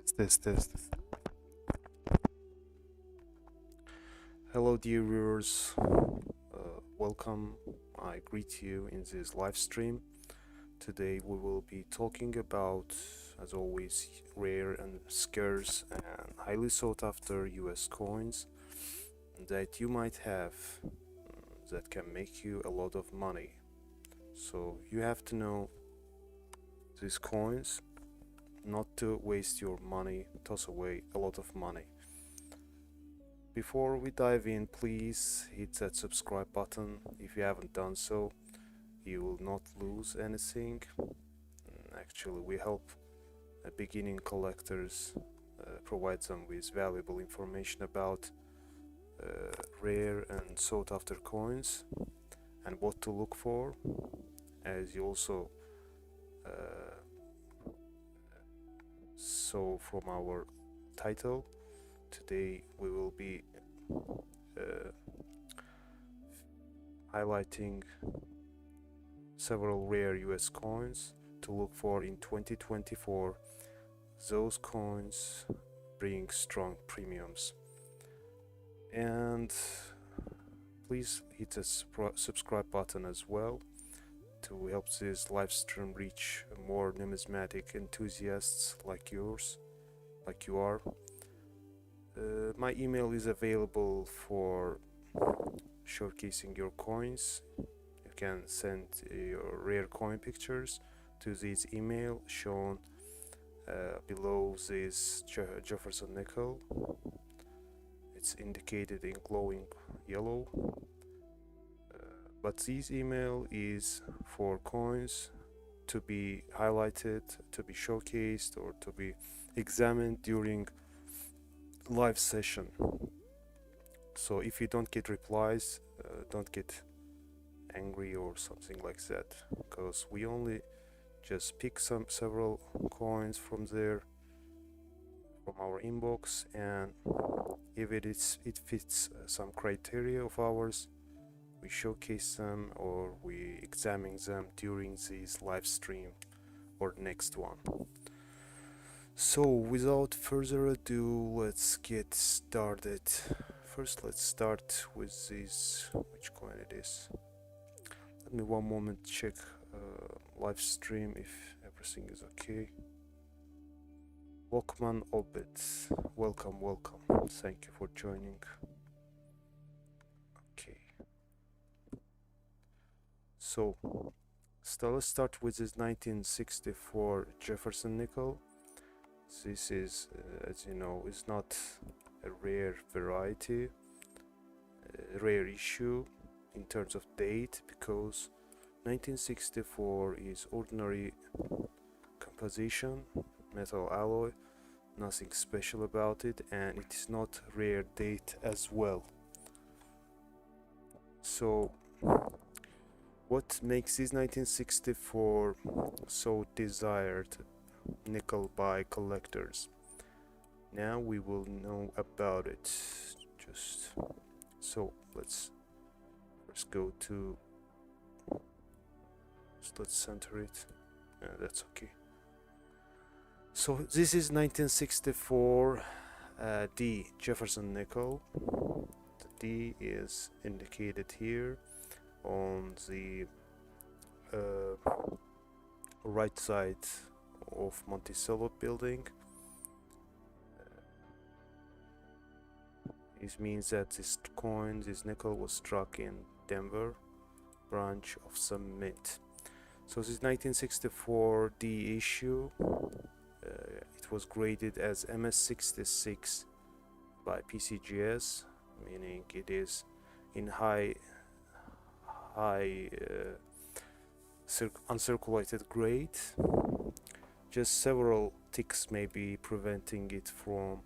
Test. Hello, dear viewers. Welcome. I greet you in this live stream. Today we will be talking about, as always, rare and scarce and highly sought after US coins that you might have that can make you a lot of money. So you have to know these coins, not to waste your money, toss away a lot of money. Before we dive in, please hit that subscribe button if you haven't done so. You will not lose anything. Actually, we help beginning collectors, provide them with valuable information about rare and sought after coins and what to look for. As you also saw from our title, today we will be highlighting several rare US coins to look for in 2024. Those coins bring strong premiums. And please hit the subscribe button as well to help this live stream reach more numismatic enthusiasts like you are. My email is available for showcasing your coins. You can send your rare coin pictures to this email shown below this Jefferson nickel. It's indicated in glowing yellow. But this email is for coins to be highlighted, to be showcased, or to be examined during live session. So if you don't get replies, don't get angry or something like that, because we only just pick several coins from there, from our inbox, and if it fits some criteria of ours, we showcase them or we examine them during this live stream or next one. So without further ado, let's get started. First, let's start with this, which coin it is. Let me one moment check live stream if everything is okay. Walkman Obit, welcome. Thank you for joining. Okay. So, let's start with this 1964 Jefferson nickel. This is, as you know, is not a rare variety, a rare issue in terms of date, because 1964 is ordinary composition, metal alloy, nothing special about it, and it is not rare date as well. So what makes this 1964 so desired nickel by collectors? Now we will know about it. So let's first go to, let's center it. That's okay. So this is 1964 D Jefferson nickel. The D is indicated here on the right side of Monticello building. This means that this nickel was struck in Denver branch of some mint. So this 1964 D issue, it was graded as MS66 by PCGS, meaning it is in high uncirculated grade. Just several ticks may be preventing it from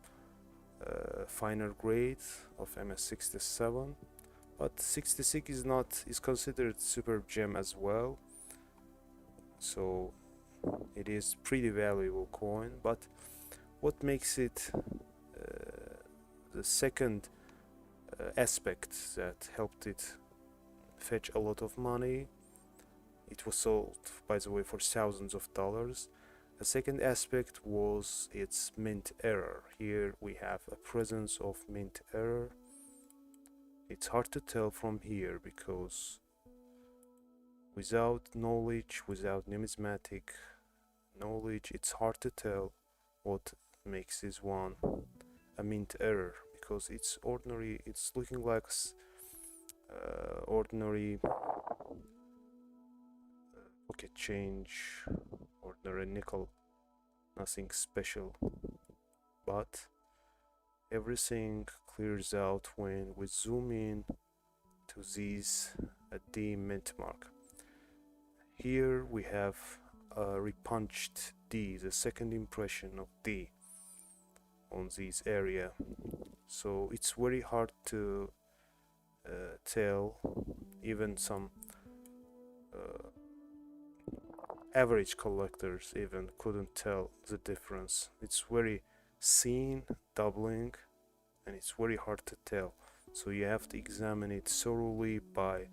finer grade of MS67, but 66 is considered super gem as well, so it is pretty valuable coin. But what makes it the second aspect that helped it fetch a lot of money, it was sold, by the way, for thousands of dollars, A second aspect was its mint error. Here we have a presence of mint error. It's hard to tell from here because without knowledge, without numismatic knowledge, it's hard to tell what makes this one a mint error, because it's ordinary, it's looking like ordinary pocket change, ordinary nickel, nothing special. But everything clears out when we zoom in to these D mint mark. Here we have a repunched D, the second impression of D on this area. So it's very hard to tell. Even some average collectors even couldn't tell the difference. It's very thin, doubling, and it's very hard to tell. So you have to examine it thoroughly by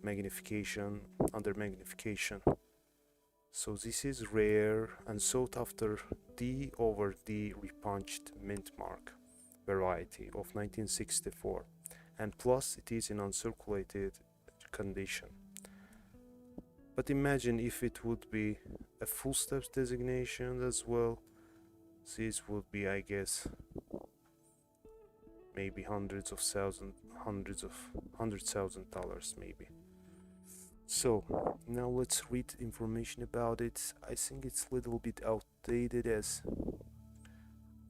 magnification, under magnification. So this is rare and sought after D over D repunched mint mark variety of 1964, and plus it is in uncirculated condition. But imagine if it would be a full steps designation as well. This would be, I guess, maybe $100,000 maybe. So now let's read information about it. I think it's a little bit outdated, as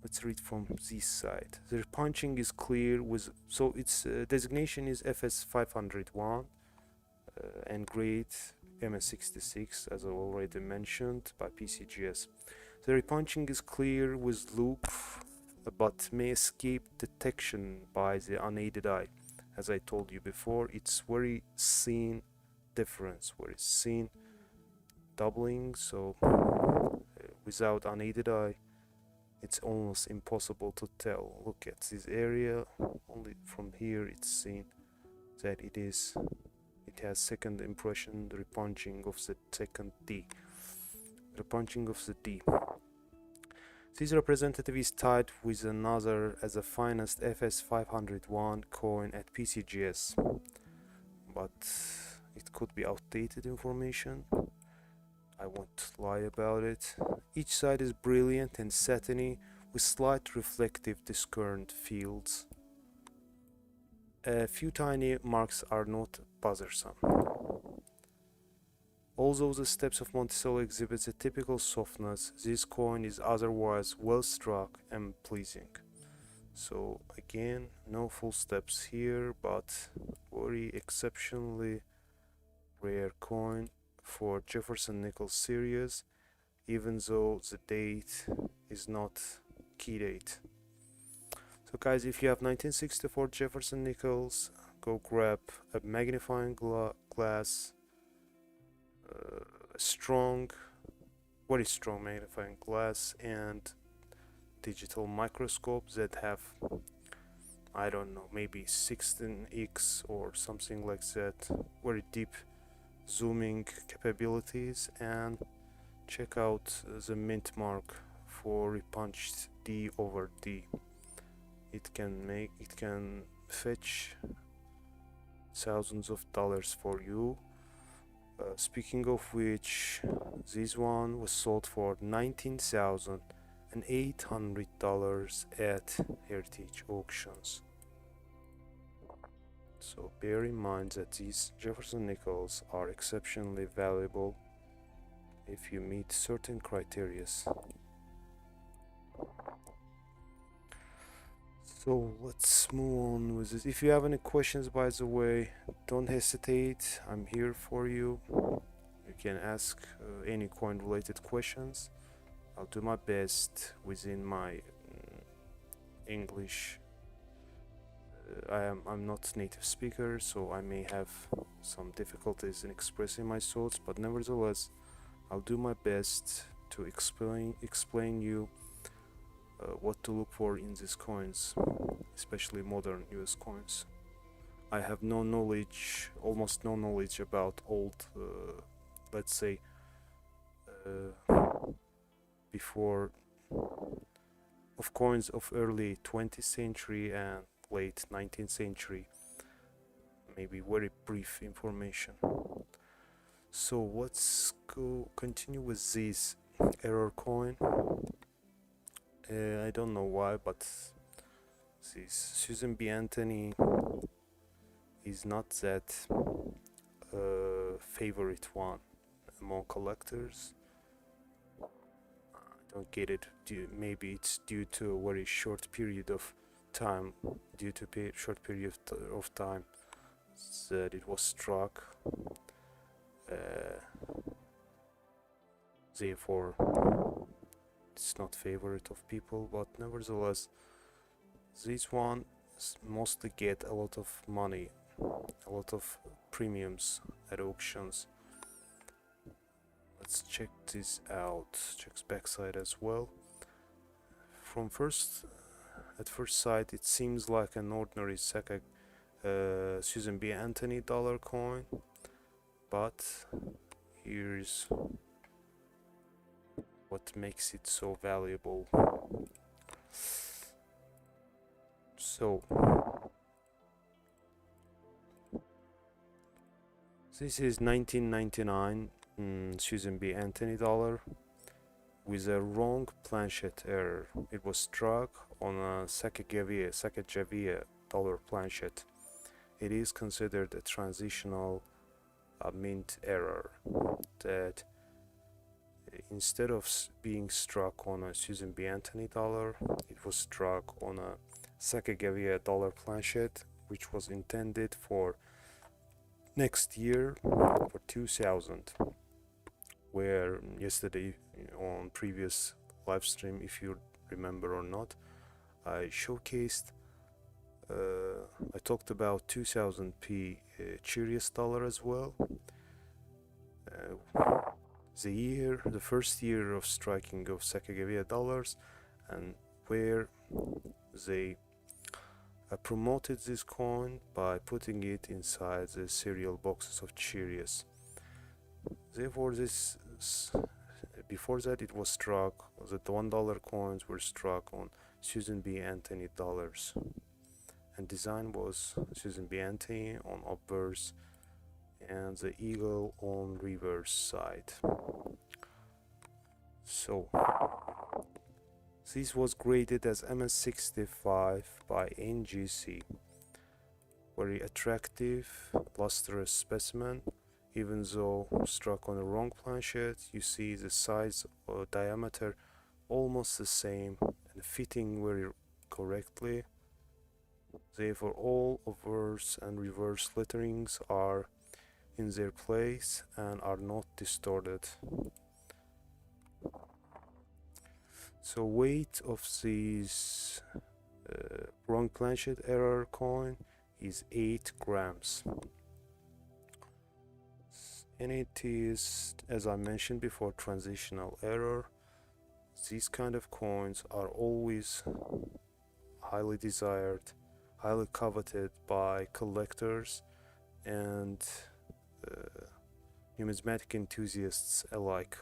let's read from this side. The punching is clear with, so its designation is FS501 and grade MS66, as I already mentioned, by PCGS. The repunching is clear with loop, but may escape detection by the unaided eye. As I told you before, it's very thin difference, very thin doubling, so without unaided eye it's almost impossible to tell. Look at this area, only from here it's seen that it has second impression, the repunching of the second D. Repunching of the D. This representative is tied with another as the finest FS501 coin at PCGS, but it could be outdated information. I won't lie about it. Each side is brilliant and satiny with slight reflective discerned fields. A few tiny marks are not bothersome. Although the steps of Monticello exhibits a typical softness, this coin is otherwise well struck and pleasing. So again, no full steps here, but very exceptionally rare coin for Jefferson nickel series, even though the date is not key date. So guys, if you have 1964 Jefferson nickels, go grab a magnifying glass, strong, very strong magnifying glass, and digital microscopes that have, I don't know, maybe 16x or something like that, very deep zooming capabilities, and check out the mint mark for repunched D over D. It can fetch thousands of dollars for you. Speaking of which, this one was sold for $19,800 at heritage auctions. So bear in mind that these Jefferson nickels are exceptionally valuable if you meet certain criteria. So let's move on with this. If you have any questions, by the way, don't hesitate. I'm here for you. You can ask any coin related questions. I'll do my best within my English. I'm not native speaker, so I may have some difficulties in expressing my thoughts, but nevertheless I'll do my best to explain you what to look for in these coins, especially modern US coins. I have no knowledge, almost no knowledge about old, let's say, before of coins of early 20th century and late 19th century. Maybe very brief information. So let's continue with this error coin. I don't know why, but this Susan B. Anthony is not that favorite one among collectors. I don't get it. Maybe it's due to a very short period of time, short period of time that it was struck. Therefore, it's not favorite of people, but nevertheless, this one mostly get a lot of money, a lot of premiums at auctions. Let's check this out. Check backside as well. At first sight, it seems like an ordinary Susan B. Anthony dollar coin, but here's what makes it so valuable. So this is 1999 Susan B. Anthony dollar with a wrong planchet error. It was struck on a Sacagawea dollar planchet. It is considered a transitional mint error, that instead of being struck on a Susan B. Anthony dollar, it was struck on a Sacagawea dollar planchet, which was intended for next year, for 2000, where yesterday on previous live stream, if you remember or not, I showcased, I talked about 2000p Cheerios dollar as well. The first year of striking of Sacagawea dollars, and where they promoted this coin by putting it inside the cereal boxes of Cheerios. Therefore, before that it was struck, the $1 coins were struck on Susan B. Anthony dollars, and design was Susan B. Anthony on obverse and the eagle on reverse side. So this was graded as MS65 by NGC. Very attractive, lustrous specimen. Even though struck on the wrong planchet, you see the size or diameter almost the same and fitting very correctly. Therefore, all obverse and reverse letterings are in their place and are not distorted. So weight of this wrong planchet error coin is 8 grams. And it is, as I mentioned before, transitional error. These kind of coins are always highly desired, highly coveted by collectors and numismatic enthusiasts alike.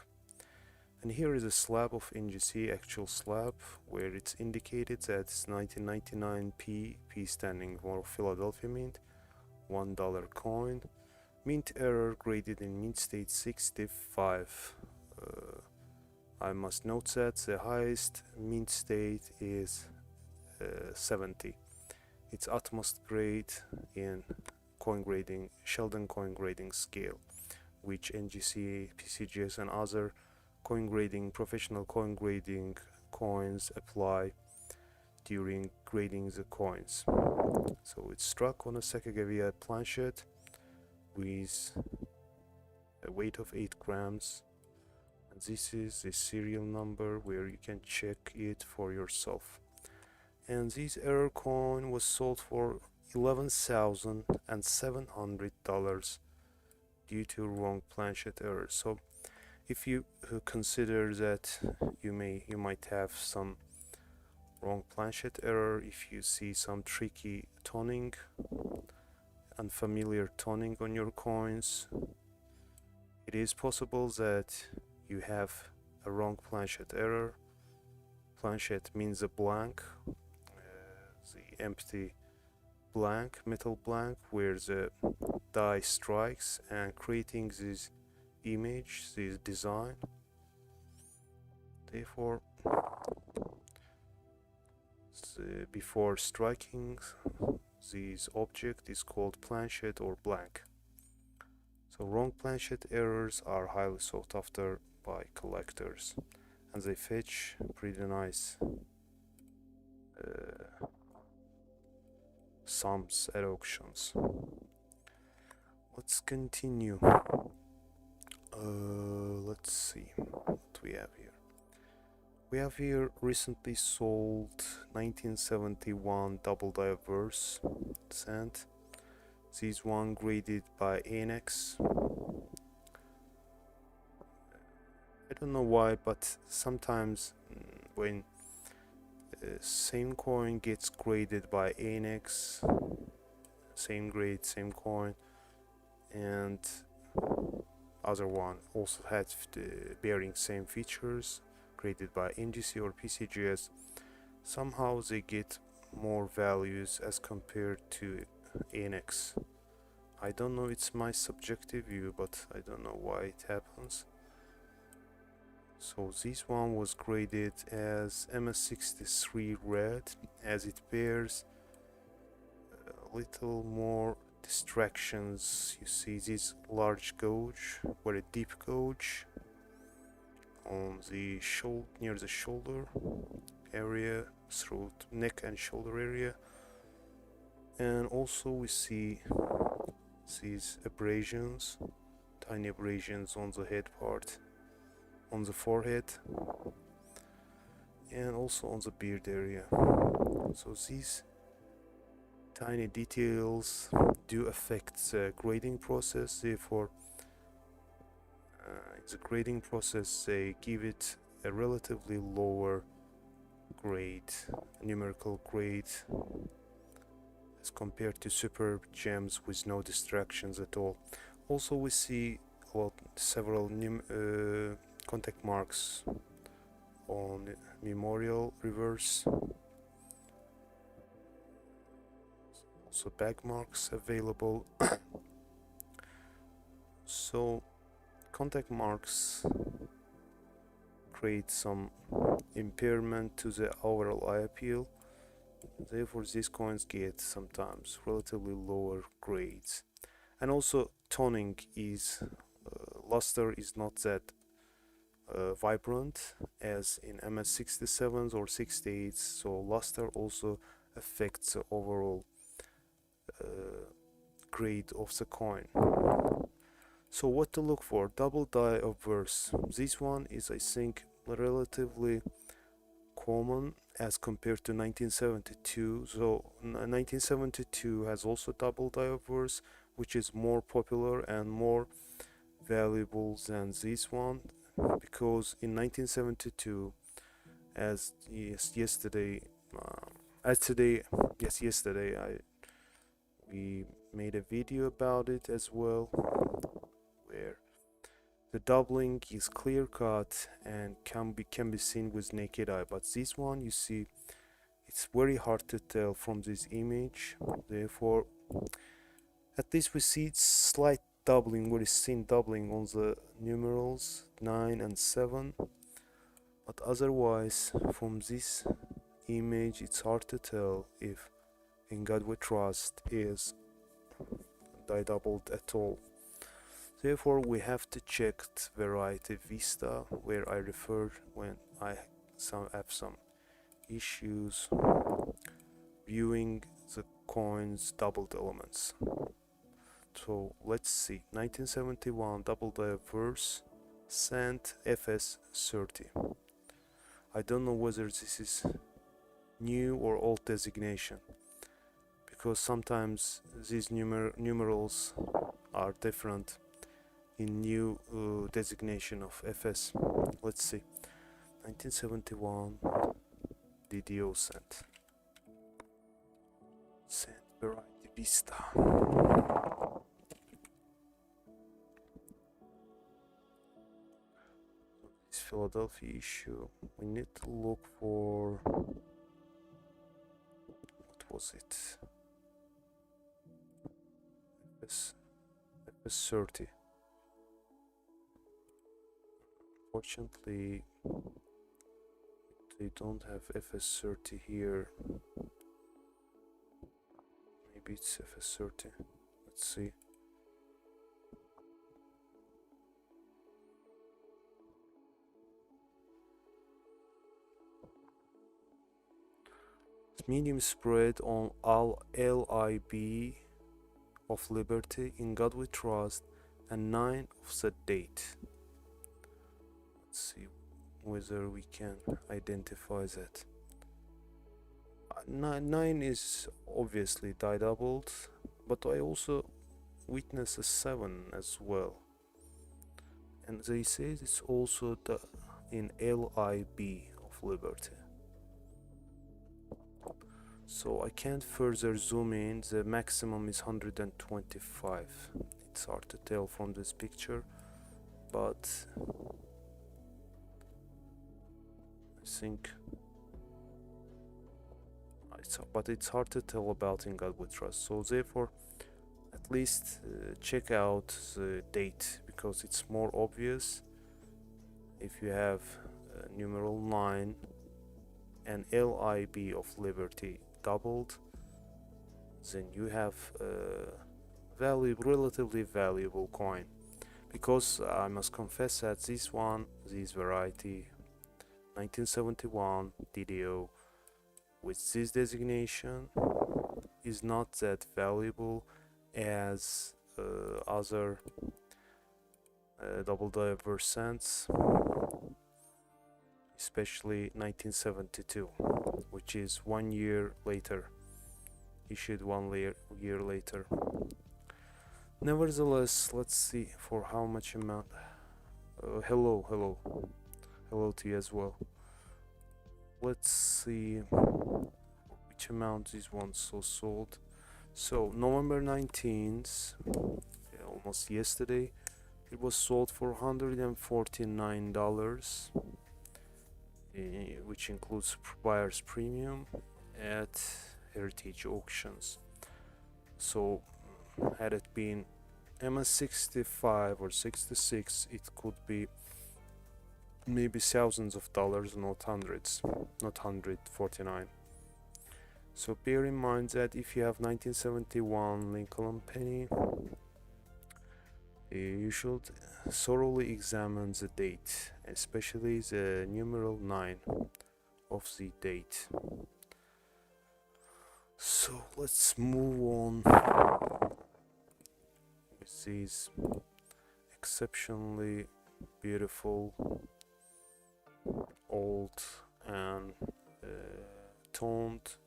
And here is a slab of NGC, actual slab, where it's indicated that it's 1999p, P standing for Philadelphia Mint, $1 coin. Mint error graded in mint state 65. I must note that the highest mint state is 70. It's utmost grade in coin grading, Sheldon coin grading scale, which NGC, PCGS and other coin grading, professional coin grading coins apply during grading the coins. So it's struck on a Sacagawea planchet with a weight of 8 grams, and this is the serial number where you can check it for yourself. And this error coin was sold for $11,700 due to wrong planchet error. So if you consider that you might have some wrong planchet error, if you see some tricky toning, unfamiliar toning on your coins, it is possible that you have a wrong planchet error. Planchet means a blank, the empty blank, metal blank, where the die strikes and creating this image, this design. Therefore, before striking this object is called planchet or blank. So wrong planchet errors are highly sought after by collectors, and they fetch pretty nice sums at auctions. Let's continue. Let's see what we have here. We have here recently sold 1971 double diverse sand. This one graded by ANX. I don't know why, but sometimes when same coin gets graded by ANX, same grade, same coin, and other one also had bearing same features, graded by NGC or PCGS, somehow they get more values as compared to ANX. I don't know, it's my subjective view, but I don't know why it happens. So this one was graded as MS63 red, as it bears a little more distractions. You see this large gouge, very deep gouge on the shoulder, near the shoulder area, throat, neck and shoulder area, and also we see these abrasions, tiny abrasions on the head part, on the forehead, and also on the beard area. So these tiny details do affect the grading process. Therefore, in the grading process they give it a relatively lower grade, numerical grade, as compared to superb gems with no distractions at all. Also we see several contact marks on memorial reverse, also bag marks available. So contact marks create some impairment to the overall eye appeal. Therefore these coins get sometimes relatively lower grades. And also toning is luster is not that vibrant as in MS67s or 68s, so luster also affects the overall grade of the coin. So what to look for? Double die obverse. This one is, I think, relatively common as compared to 1972. So 1972 has also double die obverse, which is more popular and more valuable than this one, because in 1972, yesterday we made a video about it as well, where the doubling is clear cut and can be seen with naked eye. But this one, you see, it's very hard to tell from this image. Therefore, at least we see slight doubling, very thin doubling on the numerals 9 and 7. But otherwise, from this image, it's hard to tell if In God We Trust is die doubled at all. Therefore, we have to check Variety Vista, where I referred when I have some issues viewing the coin's doubled elements. So let's see, 1971 double diverse sand FS30. I don't know whether this is new or old designation, because sometimes these numerals are different in new designation of FS. Let's see, 1971 DDO sand Variety Vista. This Philadelphia issue. We need to look for, what was it? FS30. Fortunately, they don't have FS30 here. Maybe it's FS30. Let's see. Medium spread on all LIB of Liberty, In God We Trust, and 9 of the date. Let's see whether we can identify that. 9 is obviously die doubled, but I also witness a 7 as well. And they say it's also in LIB of Liberty. So I can't further zoom in. The maximum is 125. It's hard to tell from this picture, but I think it's hard to tell about In God We Trust. So therefore, at least check out the date, because it's more obvious if you have numeral 9 and LIB of Liberty doubled, then you have relatively valuable coin. Because I must confess that this variety 1971 DDO with this designation is not that valuable as other double diverse cents, especially 1972, which is 1 year later, issued 1 year later. Nevertheless, let's see for how much amount. Hello to you as well. Let's see which amount this one sold. So November 19th, almost yesterday, it was sold for $149, which includes buyer's premium at Heritage Auctions. So had it been MS65 or 66, it could be maybe thousands of dollars, not hundreds, not 149. So bear in mind that if you have 1971 Lincoln penny, you should thoroughly examine the date, especially the numeral 9 of the date. So let's move on with these exceptionally beautiful old and toned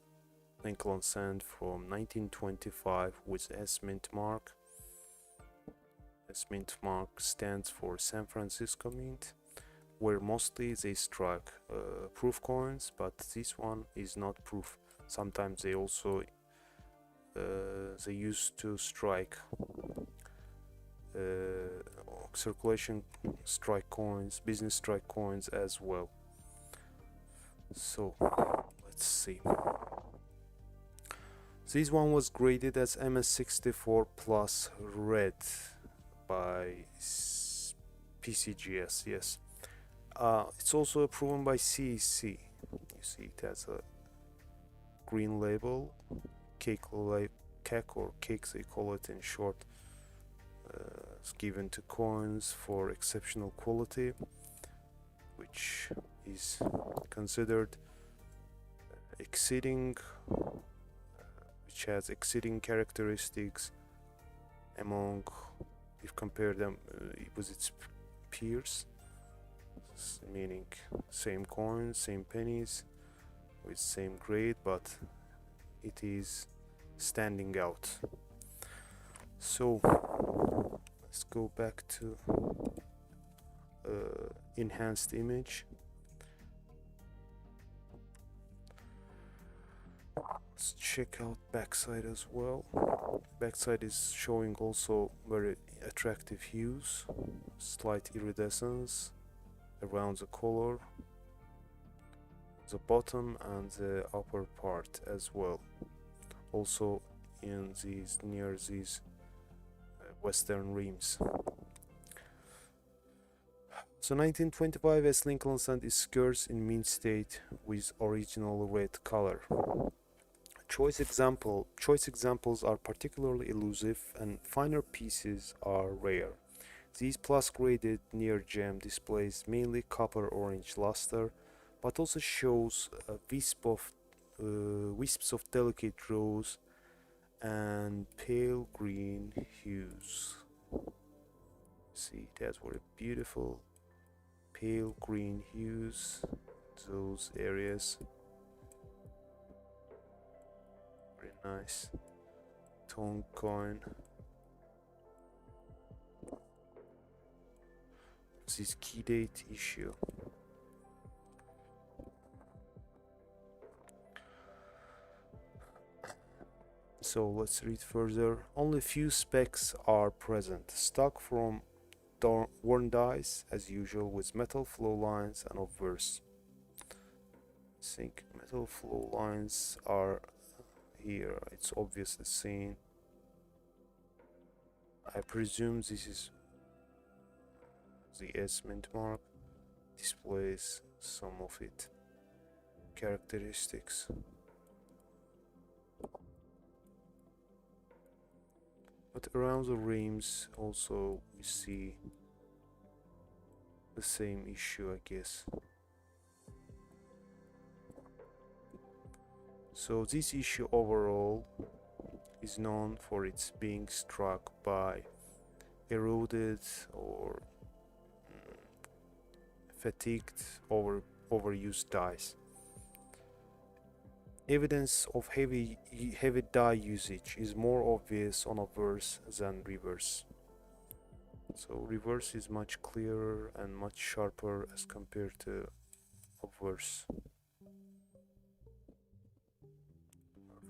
Lincoln cent from 1925 with S mint mark. S mint mark stands for San Francisco Mint, where mostly they strike proof coins, but this one is not proof. Sometimes they also they used to strike circulation strike coins, business strike coins as well. So let's see. This one was graded as MS64 plus red by PCGS. Yes, it's also approved by CEC. You see it has a green label, cake or cakes they call it in short. It's given to coins for exceptional quality, which is considered exceeding, which has exceeding characteristics among, if compare them with its peers, meaning same coins, same pennies with same grade, but it is standing out. So let's go back to enhanced image. Let's check out backside as well. Backside is showing also very attractive hues, slight iridescence, around the collar, the bottom and the upper part as well, also in these near these western rims. So 1925 S. Lincoln sent its skirts in mint state with original red color. Choice examples are particularly elusive and finer pieces are rare. These plus graded near gem displays mainly copper orange luster, but also shows a wisps of delicate rose and pale green hues. See, that's what a beautiful pale green hues, those areas. Very nice. Tone coin. This is key date issue. So let's read further. Only few specks are present. Stock from worn dies as usual with metal flow lines and obverse. I think metal flow lines are here. It's obviously seen. I presume this is the S mint mark. Displays some of its characteristics. But around the rims also we see the same issue, I guess. So this issue overall is known for its being struck by eroded or fatigued overused dies. Evidence of heavy dye usage is more obvious on obverse than reverse. So reverse is much clearer and much sharper as compared to obverse.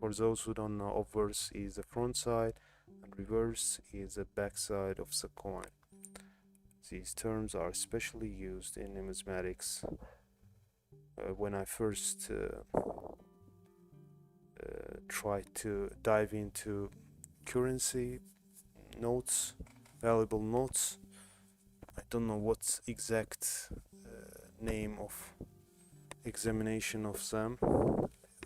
For those who don't know, obverse is the front side and reverse is the back side of the coin. These terms are especially used in numismatics. When I first tried to dive into currency notes, valuable notes, I don't know what's exact name of examination of them.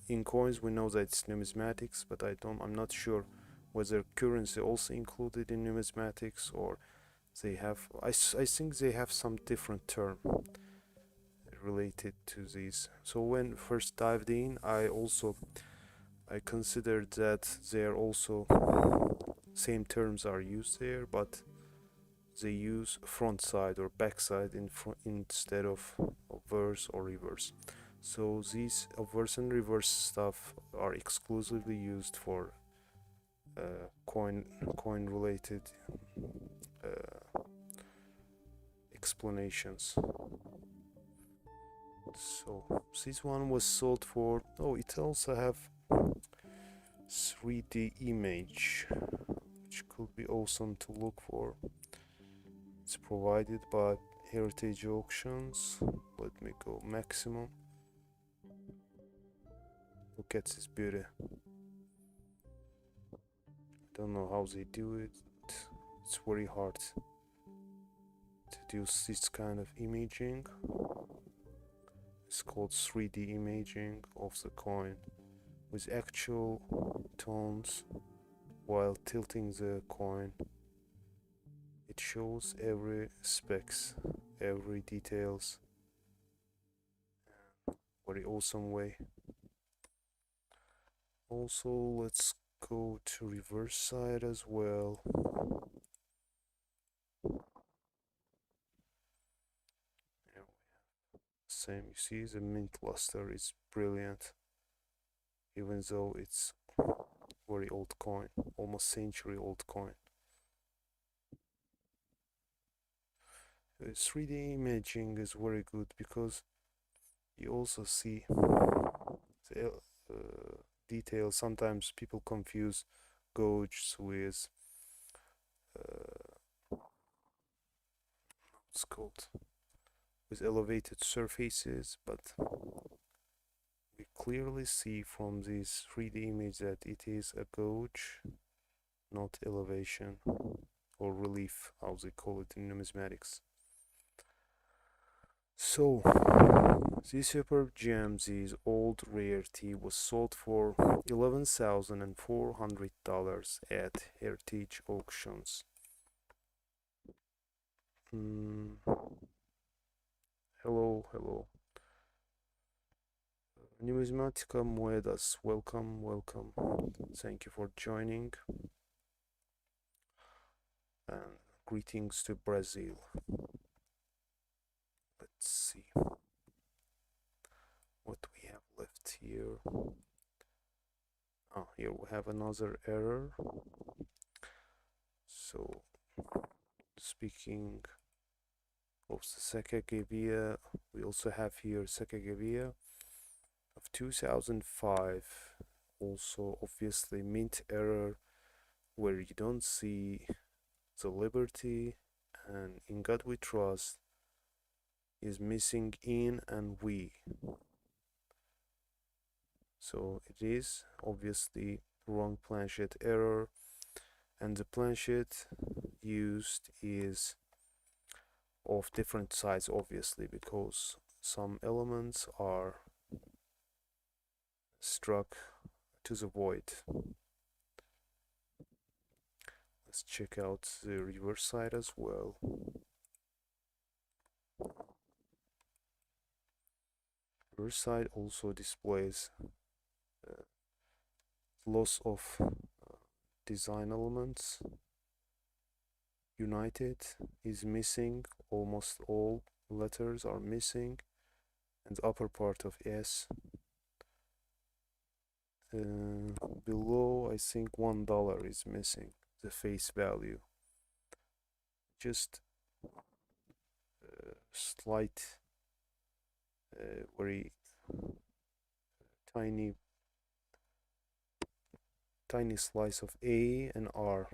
In coins we know that it's numismatics, but I'm not sure whether currency also included in numismatics or they have, I think they have some different term related to these. So when first dived in, I considered that there also same terms are used there, but they use front side or back side instead of obverse or reverse. So these obverse and reverse stuff are exclusively used for coin related explanations. So this one was sold for, oh, it also have 3D image, which could be awesome to look for. It's provided by Heritage Auctions. Let me go maximum. Look at this beauty. Don't know how they do it. It's very hard to do this kind of imaging. It's called 3D imaging of the coin with actual tones while tilting the coin. It shows every specs, every details. Very awesome way. Also, let's go to reverse side as well. Same, you see the mint luster is brilliant, even though it's very old coin, almost century old coin. 3D imaging is very good because you also see the details. Sometimes people confuse gouges with what's called with elevated surfaces, but we clearly see from this 3D image that it is a gauge, not elevation or relief, as they call it in numismatics. So, this superb gem, this old rarity, was sold for $11,400 at heritage auctions. Hello, hello. Numismatica Moedas, welcome, welcome. Thank you for joining. And greetings to Brazil. Let's see what we have left here. Oh, here we have another error. So, speaking of the Sacagawea, we also have here Sacagawea of 2005. Also, obviously, mint error where you don't see the liberty, and in God we trust is missing in and we. So it is obviously wrong planchet error, and the planchet used is of different size, obviously, because some elements are struck to the void. Let's check out the reverse side as well. Reverse side also displays loss of design elements. United is missing, almost all letters are missing, and the upper part of S. Below, I think $1 is missing, the face value. Just slight, very tiny slice of A and R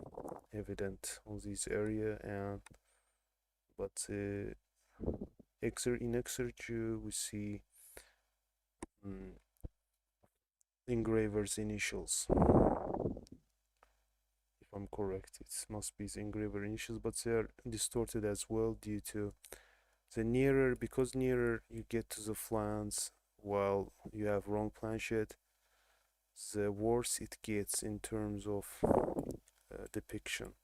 evident on this area, and but in exergy we see engraver's initials. If I'm correct, it must be the engraver initials, but they are distorted as well due to the nearer, because nearer you get to the flange while you have wrong planchet, the worse it gets in terms of depiction.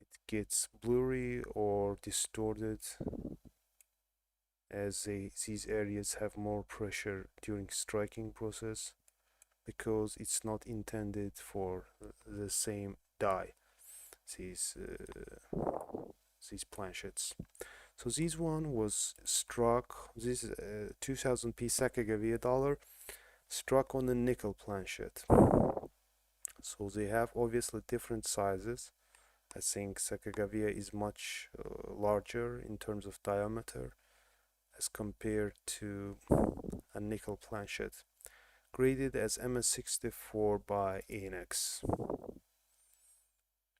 It gets blurry or distorted as these areas have more pressure during striking process, because it's not intended for the same die, these planchets. So this one was struck, this 2000p Sacagawea dollar, struck on a nickel planchet. So they have obviously different sizes. I think Sacagawea is much larger in terms of diameter as compared to a nickel planchet, graded as MS64 by ANX.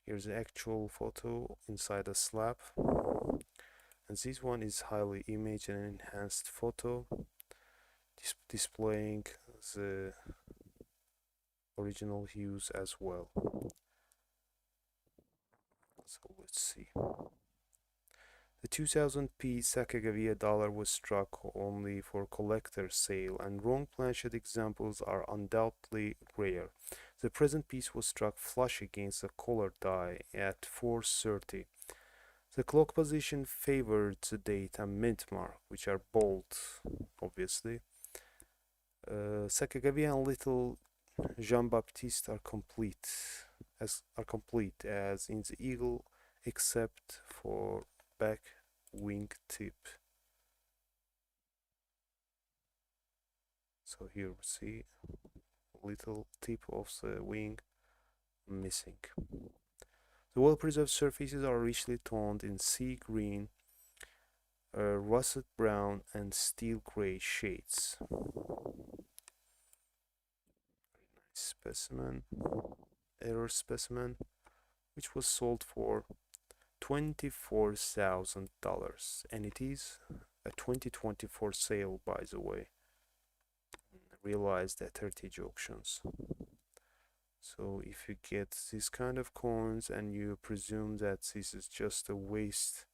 Here's the actual photo inside a slab, and this one is highly image and enhanced photo, displaying the original hues as well. So let's see. The 2000p Sacagawea dollar was struck only for collector sale, and wrong planchet examples are undoubtedly rare. The present piece was struck flush against a colored die at 4:30. The clock position favored the date and mint mark, which are bold, obviously. Sacagawea and Little Jean-Baptiste are complete as in the eagle, except for back wing tip. So here we see little tip of the wing missing. The well-preserved surfaces are richly toned in sea green, russet brown, and steel gray shades. Nice specimen, error specimen, which was sold for $24,000, and it is a 2024 sale, by the way, realized at heritage auctions. So if you get this kind of coins and you presume that this is just a waste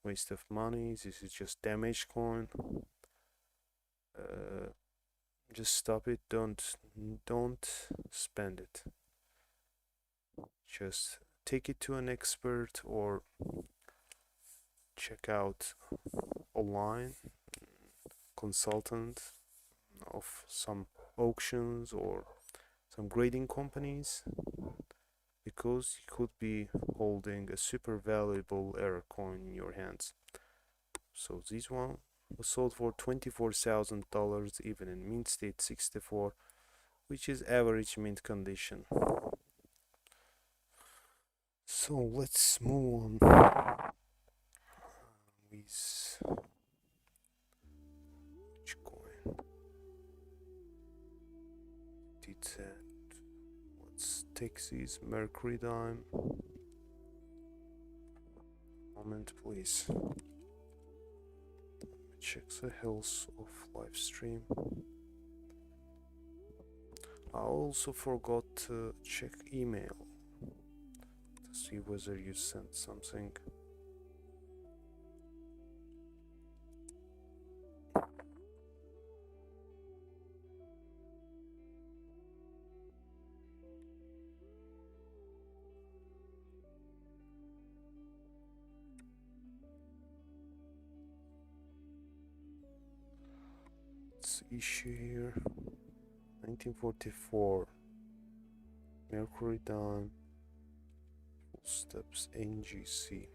of money, this is just damaged coin, just stop it. Don't spend it. Just take it to an expert or check out online consultant of some auctions or some grading companies, because you could be holding a super valuable error coin in your hands. So this one was sold for $24,000, even in mint state 64, which is average mint condition. So let's move on with which coin did that. Let's take this Mercury dime. Moment, please. Check the health of live stream. I also forgot to check email to see whether you sent something. Let's issue here. 1944 Mercury dime, full steps NGC.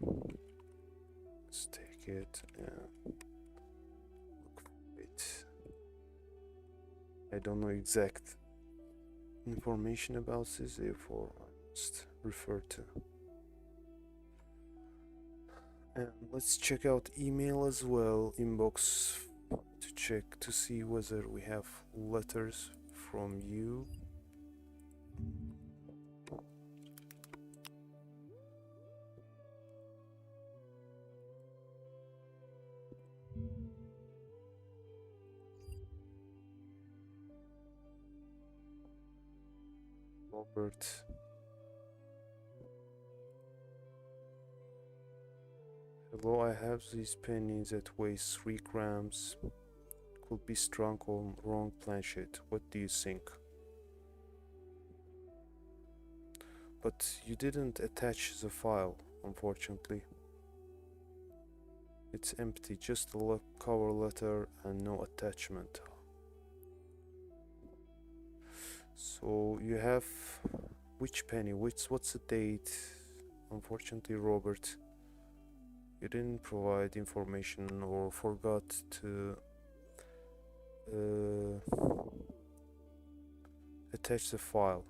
Let's take it and look for it. I don't know exact information about this, therefore I must refer to. And let's check out email as well, inbox, to check to see whether we have letters from you. Robert. Hello, I have these pennies that weigh 3 grams. Could be strung on wrong planchet. What do you think? But you didn't attach the file, unfortunately. It's empty, just a cover letter and no attachment. So you have which penny? What's the date? Unfortunately, Robert, you didn't provide information or forgot to attach the file.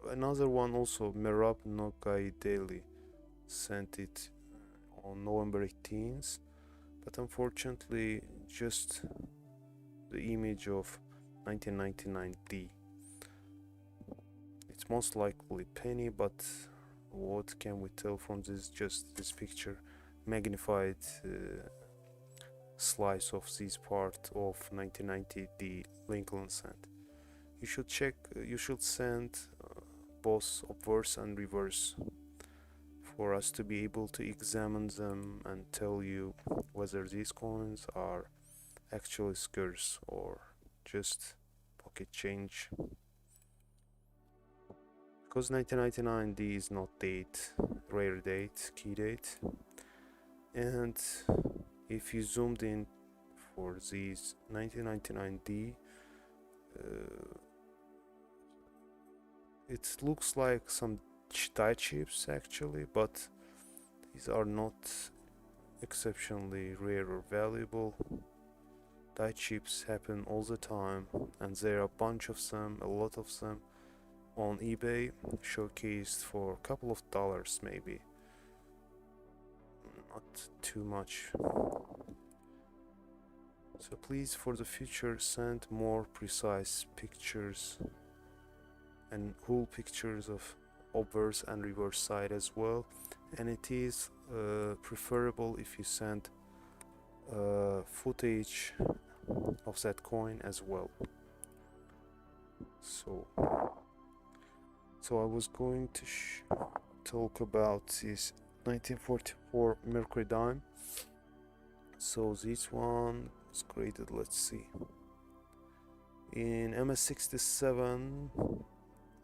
Another one also, Merab Nogai Daily, sent it on November 18th, but unfortunately just the image of 1999D. It's most likely penny, but what can we tell from this? Just this picture, magnified slice of this part of 1990D Lincoln sent. You should check. You should send both obverse and reverse for us to be able to examine them and tell you whether these coins are actually scarce or just pocket change. Because 1999D is not date, rare date, key date, and if you zoomed in for these 1999D, it looks like some die chips actually, but these are not exceptionally rare or valuable. Die chips happen all the time, and there are a bunch of them, a lot of them on eBay, showcased for a couple of dollars maybe, not too much. So please, for the future, send more precise pictures and whole pictures of obverse and reverse side as well. And it is preferable if you send footage of that coin as well. So I was going to talk about this 1944 Mercury dime. So this one was created, let's see, in MS67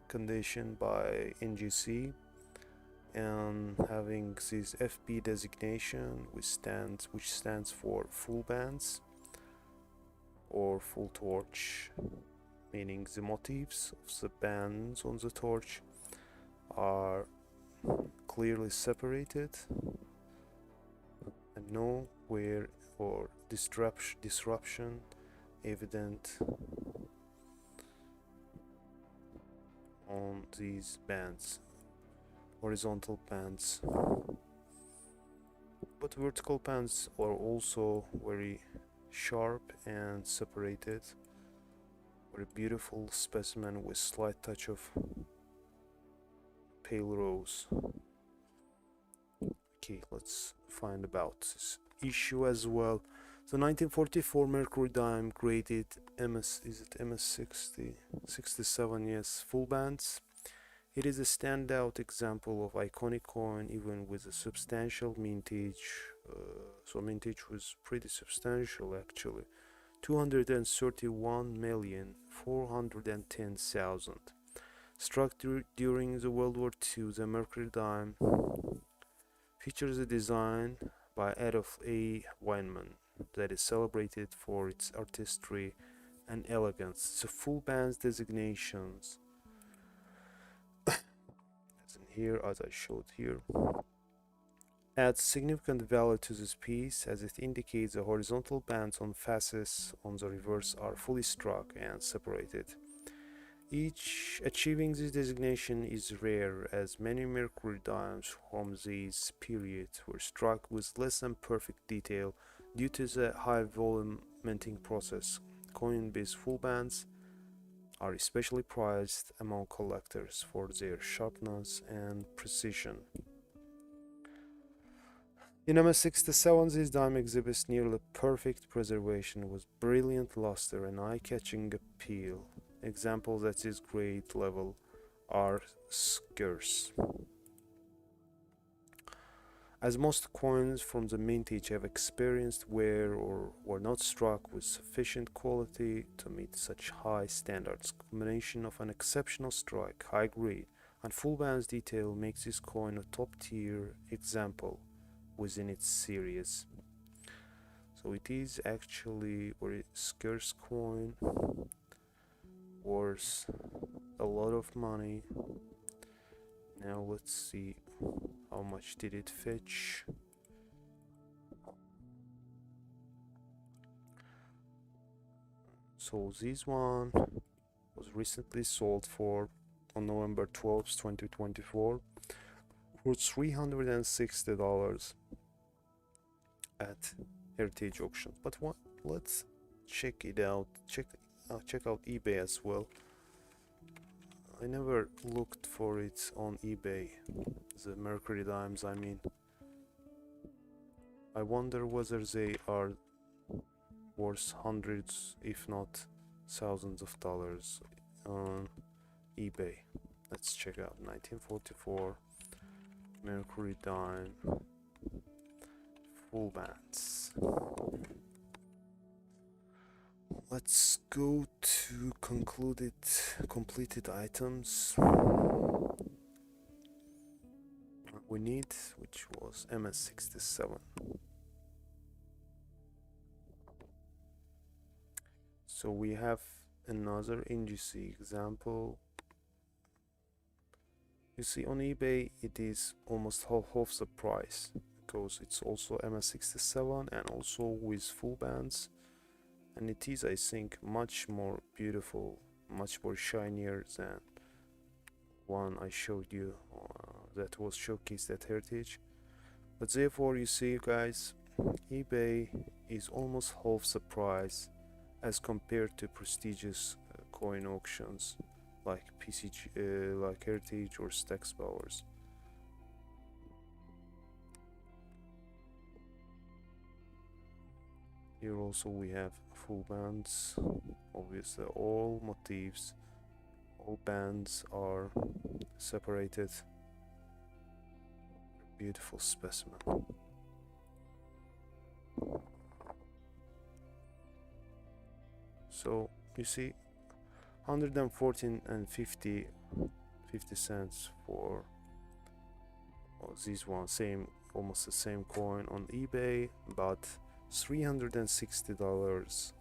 condition by NGC, and having this FB designation, which stands for full bands or full torch, meaning the motifs of the bands on the torch are clearly separated and no wear or disruption evident on these bands, horizontal bands. But vertical bands are also very sharp and separated. Very beautiful specimen with slight touch of pale rose. Okay, let's find about this issue as well. The 1944 Mercury dime graded MS60 67, yes, full bands. It is a standout example of iconic coin, even with a substantial mintage. So mintage was pretty substantial actually. 231,410,000. Struck during the World War II, the Mercury dime features a design by Adolf A. Weinman that is celebrated for its artistry and elegance. The full bands designations, as in here, as I showed here, adds significant value to this piece, as it indicates the horizontal bands on fasces on the reverse are fully struck and separated. Each achieving this designation is rare, as many Mercury dimes from this period were struck with less than perfect detail due to the high volume minting process. Coin-based full bands are especially prized among collectors for their sharpness and precision. In MS67, this dime exhibits nearly perfect preservation with brilliant luster and eye-catching appeal. Examples at this grade level are scarce, as most coins from the mintage have experienced wear or were not struck with sufficient quality to meet such high standards. Combination of an exceptional strike, high grade, and full bands detail makes this coin a top-tier example within its series. So it is actually a very scarce coin, worth a lot of money. Now let's see how much did it fetch. So this one was recently sold for on November 12th, 2024 for $360 at Heritage Auctions. But what? Let's check it out. Check out eBay as well. I never looked for it on eBay, the Mercury dimes, I mean. I wonder whether they are worth hundreds, if not thousands of dollars on eBay. Let's check out 1944 Mercury dime full bands. Let's go to completed items we need, which was MS67. So we have another NGC example. You see, on eBay it is almost half the price, because it's also MS67 and also with full bands, and it is, I think, much more beautiful, much more shinier than one I showed you that was showcased at Heritage. But therefore, you see, guys, eBay is almost half the price as compared to prestigious coin auctions like like Heritage or Stax Bowers. Here also we have full bands. Obviously all motifs, all bands are separated. Beautiful specimen. So you see 114 and 50 cents for this one, same, almost the same coin on eBay, but $360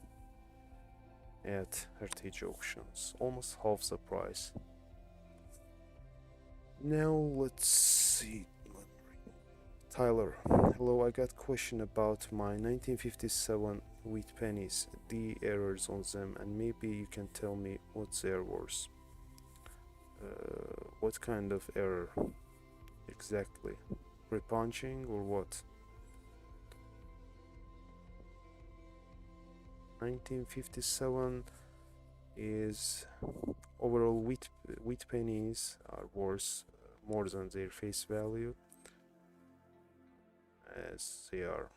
at heritage auctions, almost half the price. Now let's see. Tyler, hello, I got question about my 1957 wheat pennies, the errors on them, and maybe you can tell me what's their worth. What kind of error exactly? Repunching or what? 1957 is overall wheat pennies are worth more than their face value, as they are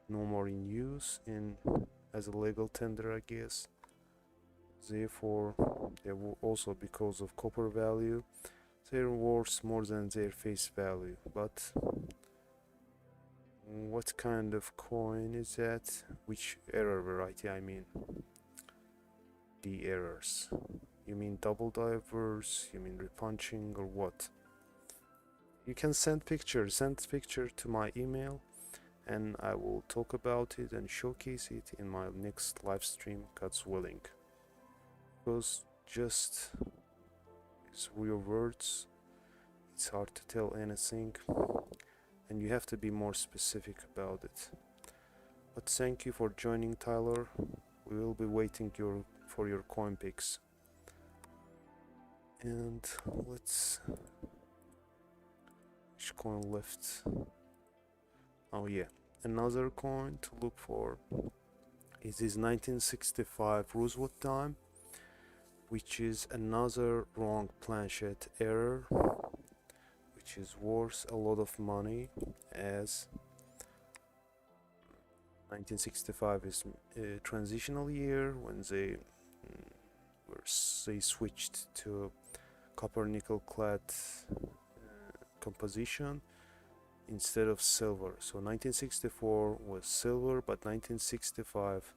no more in use in as a legal tender, I guess. Therefore, they will also, because of copper value, they're worth more than their face value. But what kind of coin is that? Which error variety, I mean? The errors. You mean double divers? You mean repunching or what? You can send picture to my email, and I will talk about it and showcase it in my next live stream, God's willing. Because just through your words, it's hard to tell anything, and you have to be more specific about it. But thank you for joining, Tyler. We will be waiting for your coin picks. And let's... which coin left? Oh yeah, another coin to look for is this 1965 Roosevelt dime, which is another wrong planchet error, which is worth a lot of money, as 1965 is a transitional year when they switched to copper nickel clad composition instead of silver. So 1964 was silver, but 1965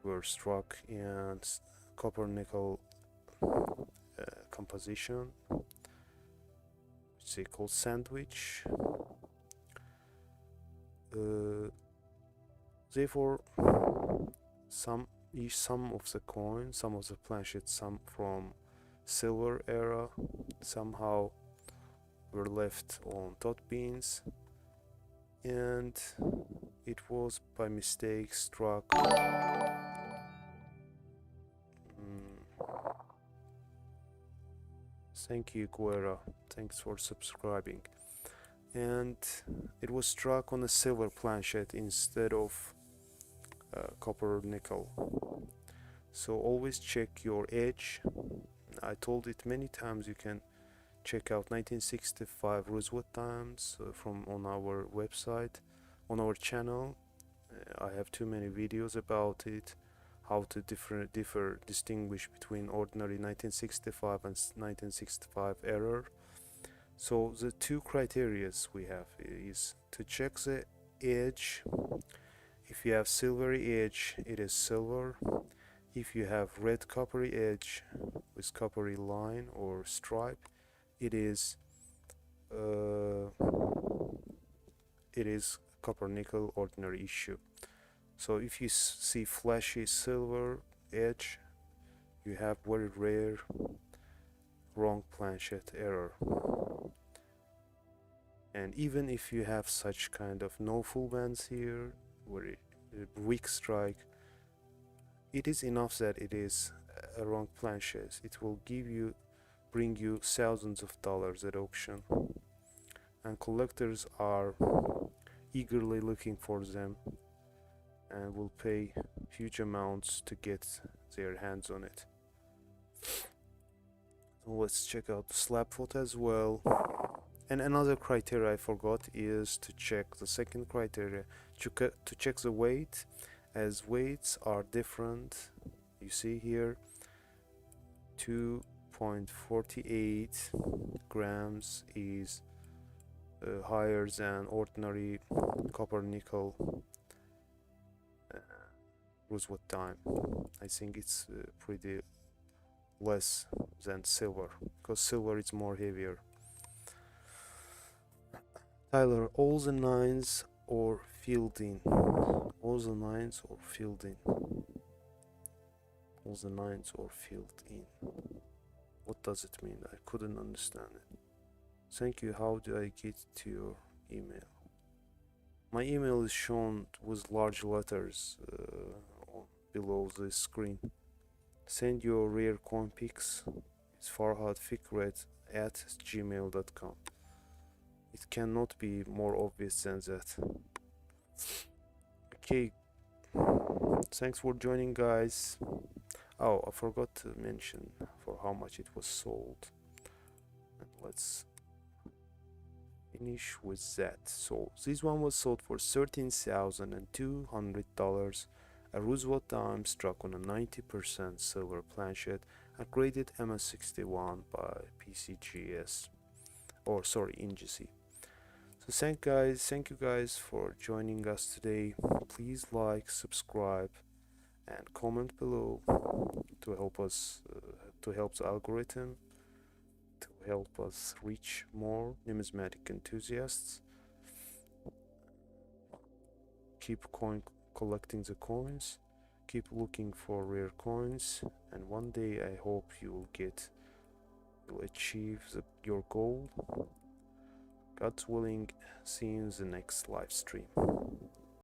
were struck in copper nickel composition, which they call sandwich. Therefore, some of the coins, some of the planchets, some from silver era, somehow were left on tot beans, and it was by mistake struck. Thank you, Guerra. Thanks for subscribing. And it was struck on a silver planchet instead of copper nickel. So always check your edge. I told it many times. You can check out 1965 Roosevelt dimes from on our website, on our channel. I have too many videos about it, how to distinguish between ordinary 1965 and 1965 error. So the two criterias we have is to check the edge. If you have silvery edge, it is silver. If you have red coppery edge with coppery line or stripe, it is copper nickel ordinary issue. So if you see flashy silver edge, you have very rare wrong planchet error. And even if you have such kind of no full bands here, very weak strike, it is enough that it is a wrong planchet. It will bring you thousands of dollars at auction, and collectors are eagerly looking for them and will pay huge amounts to get their hands on it. So let's check out the slab foot as well. And another criteria I forgot is to check the second criteria, to check the weight, as weights are different. You see here 2.48 grams is higher than ordinary copper nickel Rosewood time. I think it's pretty less than silver, because silver is more heavier. Tyler, all the nines or fielding? All the nines or fielding? All the nines or filled in? What does it mean? I couldn't understand it. Thank you. How do I get to your email? My email is shown with large letters below the screen. Send your rare coin pics. It's farhadfikret@gmail.com. It cannot be more obvious than that. Okay, thanks for joining, guys. Oh, I forgot to mention for how much it was sold. And let's finish with that. So this one was sold for $13,200. A Roosevelt dime struck on a 90% silver planchet and graded MS61 by PCGS, or sorry, NGC. So thank you guys for joining us today. Please like, subscribe, and comment below to help us, to help the algorithm, to help us reach more numismatic enthusiasts. Keep collecting the coins, keep looking for rare coins, and one day I hope you'll achieve your goal. God's willing. See you in the next live stream.